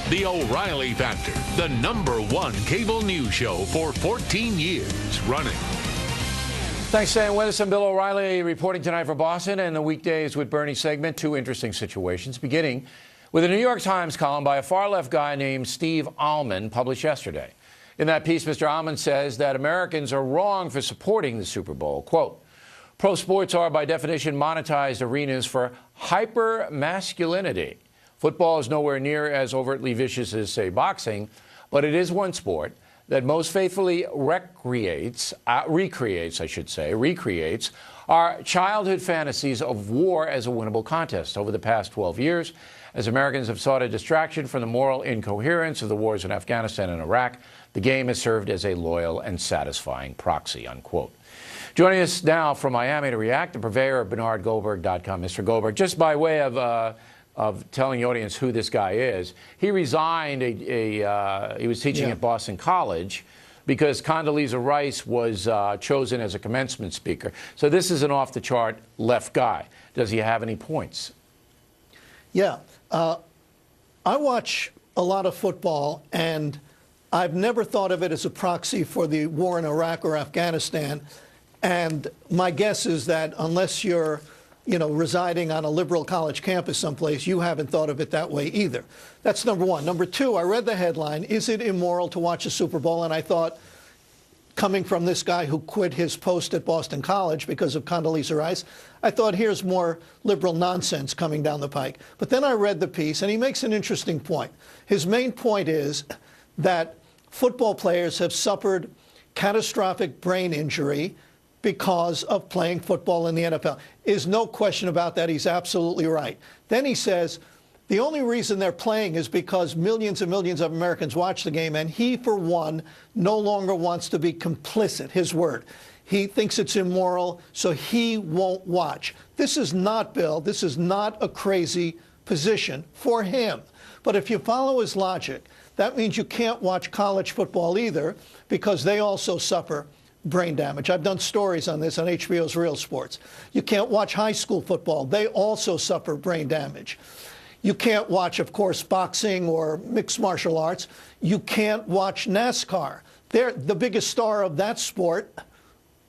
The O'Reilly Factor, the #1 cable news show for 14 years running. Thanks for staying with us. I'm Bill O'Reilly reporting tonight for Boston and the Weekdays with Bernie segment. Two interesting situations, beginning with a New York Times column by a far-left guy named Steve Almond published yesterday. In that piece, Mr. Almond says that Americans are wrong for supporting the Super Bowl. Quote, pro sports are by definition monetized arenas for hyper-masculinity. Football is nowhere near as overtly vicious as, say, boxing, but it is one sport that most faithfully recreates our childhood fantasies of war as a winnable contest. Over the past 12 years, as Americans have sought a distraction from the moral incoherence of the wars in Afghanistan and Iraq, the game has served as a loyal and satisfying proxy, unquote. Joining us now from Miami to react, the purveyor of BernardGoldberg.com. Mr. Goldberg, just by way of telling the audience who this guy is, he resigned. He was teaching at Boston College because Condoleezza Rice was chosen as a commencement speaker. So this is an off-the-chart left guy. Does he have any points? Yeah. I watch a lot of football, and I've never thought of it as a proxy for the war in Iraq or Afghanistan. And my guess is that unless you're residing on a liberal college campus someplace, you haven't thought of it that way either. That's number one. Number two, I read the headline, is it immoral to watch a Super Bowl? And I thought, coming from this guy who quit his post at Boston College because of Condoleezza Rice, I thought here's more liberal nonsense coming down the pike. But then I read the piece, and he makes an interesting point. His main point is that football players have suffered catastrophic brain injury because of playing football in the NFL. Is no question about that. He's absolutely right. Then he says the only reason they're playing is because millions and millions of Americans watch the game, and he, for one, no longer wants to be complicit, his word. He thinks it's immoral, so he won't watch. This is not, Bill, this is not a crazy position for him. But if you follow his logic, that means you can't watch college football either because they also suffer brain damage. I've done stories on this on HBO's Real Sports. You can't watch high school football. They also suffer brain damage. You can't watch, of course, boxing or mixed martial arts. You can't watch NASCAR. The biggest star of that sport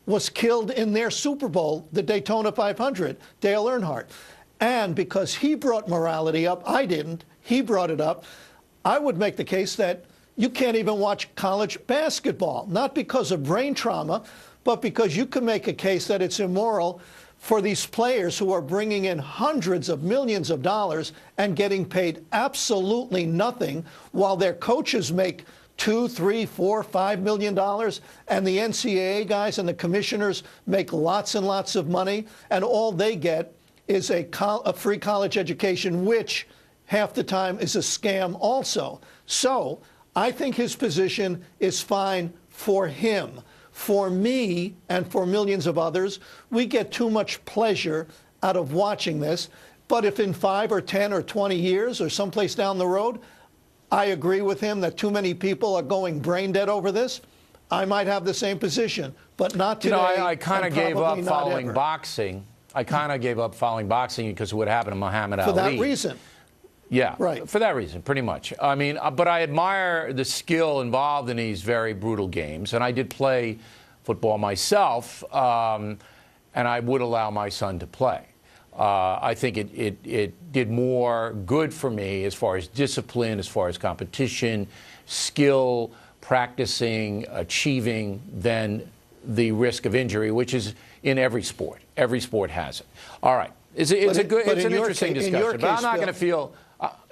was killed in their Super Bowl, the Daytona 500, Dale Earnhardt. And because he brought morality up, I didn't, he brought it up, I would make the case that you can't even watch college basketball, not because of brain trauma, but because you can make a case that it's immoral for these players who are bringing in hundreds of millions of dollars and getting paid absolutely nothing while their coaches make $2, $3, $4, $5 million, and the NCAA guys and the commissioners make lots and lots of money, and all they get is a free college education, which half the time is a scam also. So I think his position is fine for him. For me and for millions of others, we get too much pleasure out of watching this. But if in 5 or 10 or 20 years or someplace down the road, I agree with him that too many people are going brain dead over this, I might have the same position, but not today. I kind of gave up following boxing. I kind of gave up following boxing because of what happened to Muhammad Ali. For that reason. Yeah, right. For that reason, pretty much. I mean, but I admire the skill involved in these very brutal games, and I did play football myself, and I would allow my son to play. I think it did more good for me as far as discipline, as far as competition, skill, practicing, achieving, than the risk of injury, which is in every sport. Every sport has it. All right. It's an interesting discussion, but I'm not going to feel...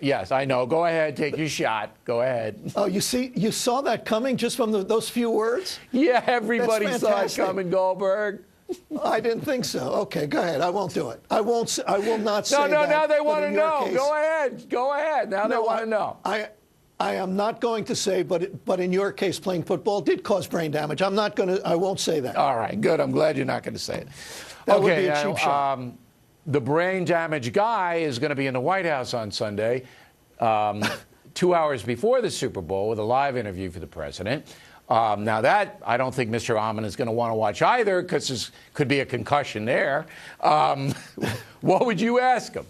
yes, I know. Go ahead, take your shot. Go ahead. Oh, you saw that coming just from those few words? Yeah, everybody saw it coming, Goldberg. I didn't think so. Okay, go ahead. I won't do it. I will not say that. No, now they want to know. Go ahead. Now they want to know. I am not going to say, but in your case, playing football did cause brain damage. I won't say that. All right, good. I'm glad you're not going to say it. That would be a cheap shot. The brain damage guy is going to be in the White House on Sunday, 2 hours before the Super Bowl, with a live interview for the president. Now that, I don't think Mr. Almond is going to want to watch either, because there could be a concussion there. What would you ask him?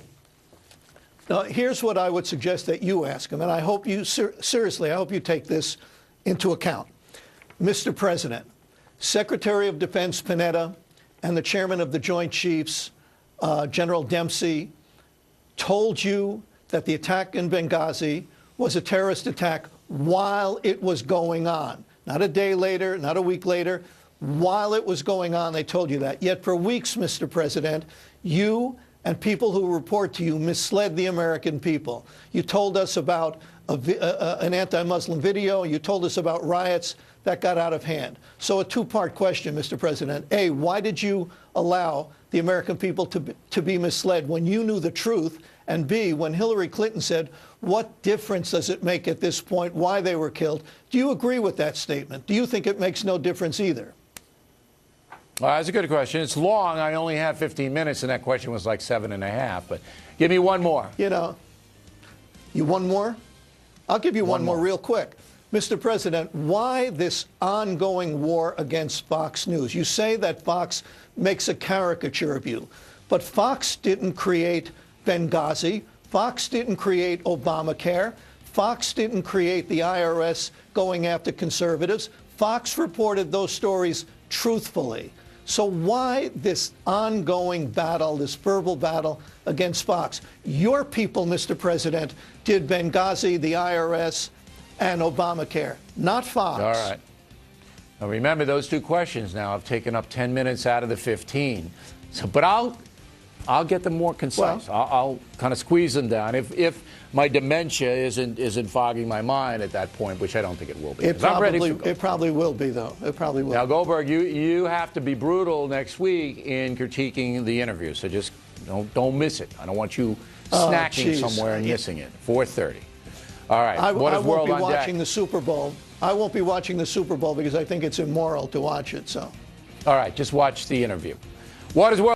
Now, here's what I would suggest that you ask him, and I hope you, seriously, I hope you take this into account. Mr. President, Secretary of Defense Panetta and the Chairman of the Joint Chiefs, General Dempsey, told you that the attack in Benghazi was a terrorist attack while it was going on. Not a day later, not a week later. While it was going on, they told you that. Yet for weeks, Mr. President, you and people who report to you misled the American people. You told us about an anti-Muslim video. You told us about riots that got out of hand. So a two-part question, Mr. President. A, why did you allow the American people to be misled when you knew the truth? And B, when Hillary Clinton said, what difference does it make at this point why they were killed? Do you agree with that statement? Do you think it makes no difference either? Well, that's a good question. It's long. I only have 15 minutes, and that question was like 7.5. But give me one more. You know, you one more? I'll give you one more real quick. Mr. President, why this ongoing war against Fox News? You say that Fox makes a caricature of you, but Fox didn't create Benghazi. Fox didn't create Obamacare. Fox didn't create the IRS going after conservatives. Fox reported those stories truthfully. So why this ongoing battle, this verbal battle against Fox? Your people, Mr. President, did Benghazi, the IRS, and Obamacare, not Fox. All right. Now remember, those two questions now have taken up 10 minutes out of the 15. So, but I'll get them more concise. Well, I'll kind of squeeze them down. If my dementia isn't fogging my mind at that point, which I don't think it will be. It probably will be, though. It probably will. Now, Goldberg, you have to be brutal next week in critiquing the interview. So just don't miss it. I don't want you snacking somewhere and missing it. 4:30. All right. I won't be watching the Super Bowl. I won't be watching the Super Bowl because I think it's immoral to watch it. So. All right. Just watch the interview. What is World?